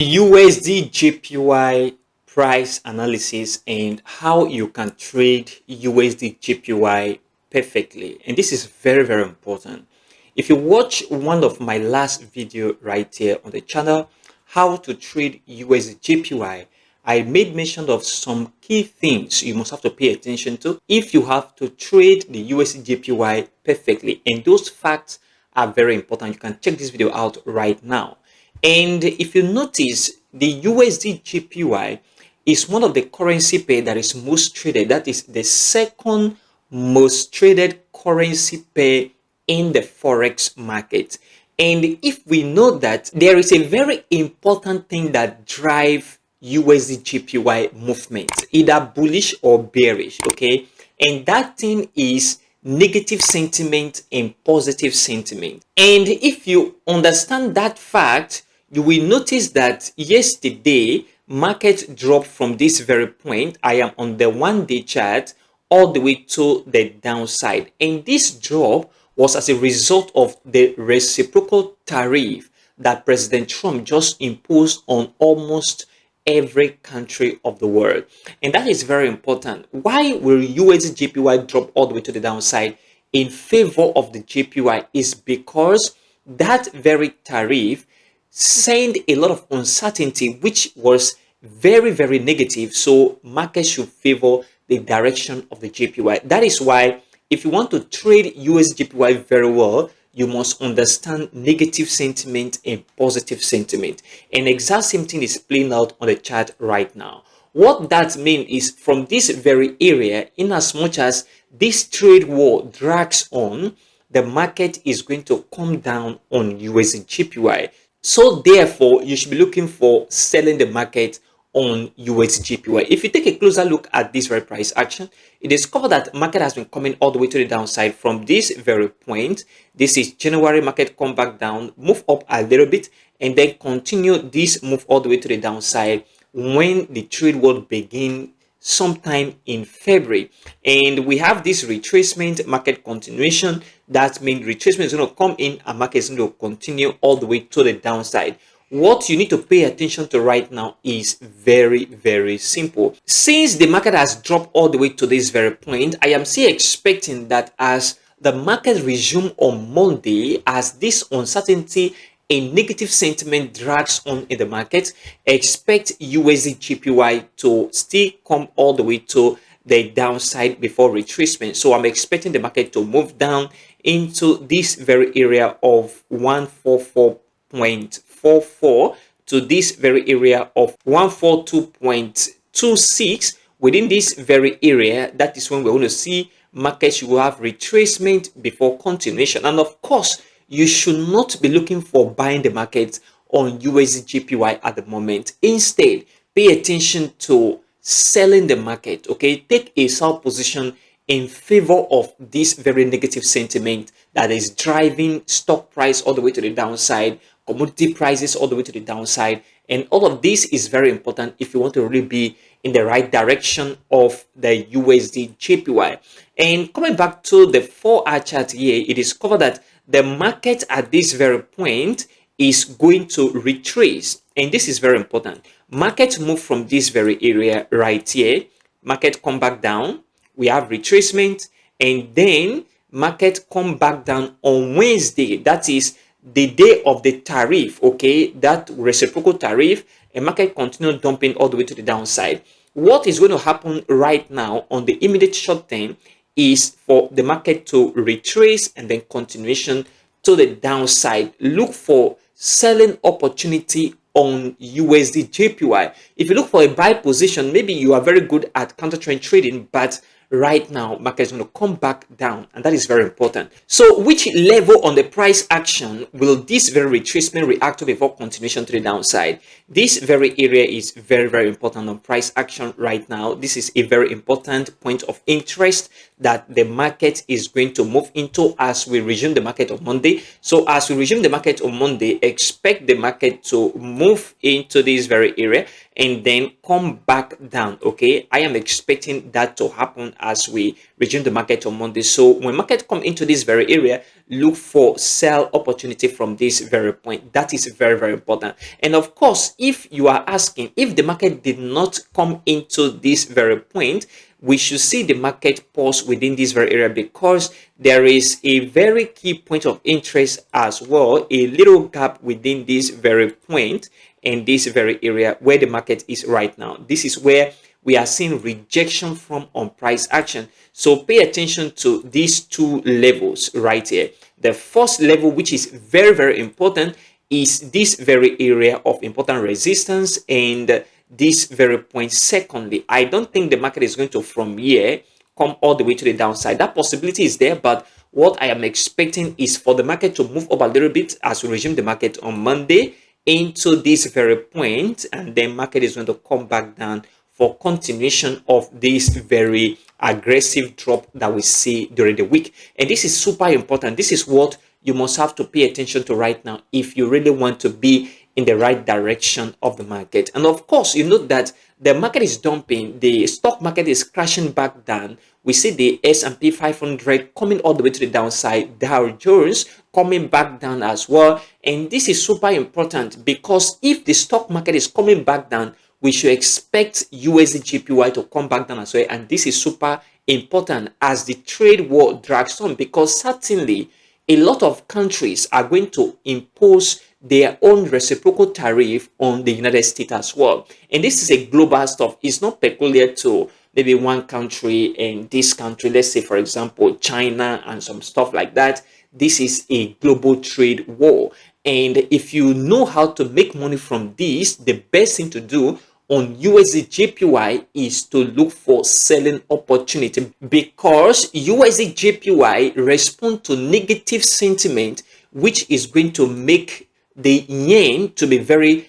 USDJPY price analysis and how you can trade USDJPY perfectly. And this is very, very important. If you watch one of my last video right here on the channel, how to trade USDJPY, I made mention of some key things you must have to pay attention to if you have to trade the USDJPY perfectly. And those facts are very important. You can check this video out right now. And if you notice, the USDJPY is one of the currency pair that is most traded. That is the second most traded currency pair in the forex market. And if we know that, there is a very important thing that drives USDJPY movement, either bullish or bearish, okay? And that thing is negative sentiment and positive sentiment. And if you understand that fact, you will notice that yesterday market dropped from this very point. I am on the 1-day chart all the way to the downside, and this drop was as a result of the reciprocal tariff that President Trump just imposed on almost every country of the world. And that is very important. Why will USDJPY drop all the way to the downside in favor of the JPY is because that very tariff sent a lot of uncertainty, which was very, very negative. So markets should favor the direction of the JPY. That is why if you want to trade USDJPY very well, you must understand negative sentiment and positive sentiment. And exact same thing is playing out on the chart right now. What that means is from this very area, in as much as this trade war drags on, the market is going to come down on USDJPY. So therefore, you should be looking for selling the market on USDJPY. If you take a closer look at this very price action, you discover that market has been coming all the way to the downside from this very point. This is January, market come back down, move up a little bit, and then continue this move all the way to the downside when the trade war begin sometime in February. And we have this retracement, market continuation. That means retracement is going to come in and market is going to continue all the way to the downside. What you need to pay attention to right now is very, very simple. Since the market has dropped all the way to this very point, I am still expecting that as the market resume on Monday, as this uncertainty and negative sentiment drags on in the market, expect USDJPY to still come all the way to the downside before retracement. So I'm expecting the market to move down into this very area of 144.44 to this very area of 142.26. Within this very area, that is when we're going to see markets will have retracement before continuation. And of course, you should not be looking for buying the market on USDJPY at the moment. Instead, pay attention to selling the market, okay? Take a sell position in favor of this very negative sentiment that is driving stock price all the way to the downside, commodity prices all the way to the downside. And all of this is very important if you want to really be in the right direction of the USDJPY. And coming back to the 4-hour chart here, it is covered that the market at this very point is going to retrace. And this is very important. Market move from this very area right here. Market come back down. We have retracement. And then market come back down on Wednesday. That is the day of the tariff, okay? That reciprocal tariff. And market continue dumping all the way to the downside. What is going to happen right now on the immediate short term is for the market to retrace and then continuation to the downside. Look for selling opportunity on USDJPY. If you look for a buy position, maybe you are very good at counter trend trading, but right now market is going to come back down, and that is very important. So which level on the price action will this very retracement react to before continuation to the downside? This very area is very, very important on price action right now. This is a very important point of interest that the market is going to move into as we resume the market on Monday. So as we resume the market on Monday, expect the market to move into this very area and then come back down, okay? I am expecting that to happen as we resume the market on Monday. So when market come into this very area, look for sell opportunity from this very point. That is very, very important. And of course, if you are asking if the market did not come into this very point, we should see the market pause within this very area, because there is a very key point of interest as well, a little gap within this very point and this very area where the market is right now. This is where we are seeing rejection from on price action. So pay attention to these two levels right here. The first level, which is very, very important, is this very area of important resistance and this very point. Secondly, I don't think the market is going to from here come all the way to the downside. That possibility is there, but what I am expecting is for the market to move up a little bit as we resume the market on Monday into this very point, and then market is going to come back down for continuation of this very aggressive drop that we see during the week. And this is super important. This is what you must have to pay attention to right now if you really want to be in the right direction of the market. And of course, you note that the market is dumping, the stock market is crashing back down. We see the S&P 500 coming all the way to the downside, Dow Jones coming back down as well. And this is super important, because if the stock market is coming back down, we should expect USDJPY to come back down as well. And this is super important as the trade war drags on, because certainly a lot of countries are going to impose their own reciprocal tariff on the United States as well. And this is a global stuff. It's not peculiar to maybe one country and this country, let's say, for example, China and some stuff like that. This is a global trade war. And if you know how to make money from this, the best thing to do on USDJPY is to look for selling opportunity, because USDJPY respond to negative sentiment, which is going to make the yen to be very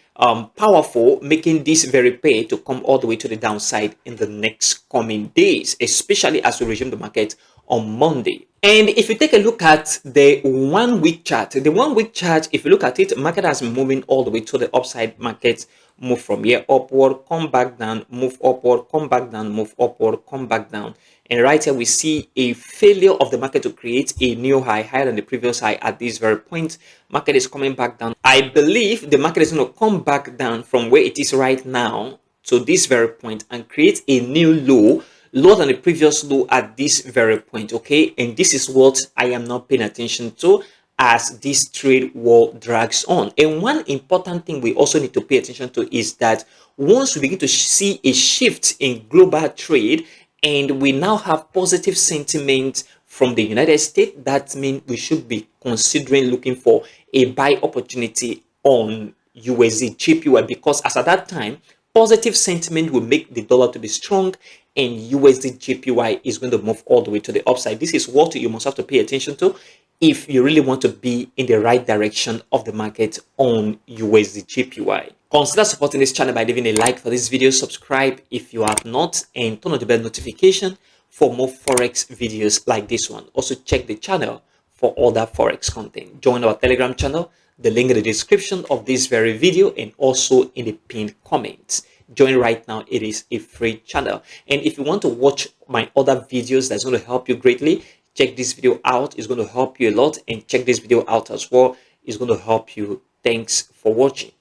powerful, making this very pair to come all the way to the downside in the next coming days, especially as we resume the market on Monday. And if you take a look at the 1 week chart, if you look at it, market has been moving all the way to the upside. Market move from here upward, come back down, move upward, come back down, move upward, come back down. And right here we see a failure of the market to create a new high, higher than the previous high at this very point. Market is coming back down. I believe the market is going to come back down from where it is right now to this very point and create a new low, lower than the previous low at this very point. Okay, and this is what I am not paying attention to as this trade war drags on. And one important thing we also need to pay attention to is that once we begin to see a shift in global trade and we now have positive sentiment from the United States, that means we should be considering looking for a buy opportunity on USDJPY, because as at that time, positive sentiment will make the dollar to be strong and USDJPY is going to move all the way to the upside. This is what you must have to pay attention to if you really want to be in the right direction of the market on USDJPY. Consider supporting this channel by leaving a like for this video, subscribe if you have not, and turn on the bell notification for more Forex videos like this one. Also check the channel for other Forex content. Join our Telegram channel, the link in the description of this very video and also in the pinned comments. Join right now, it is a free channel. And if you want to watch my other videos that's going to help you greatly, check this video out. It's going to help you a lot, and check this video out as well. It's going to help you. Thanks for watching.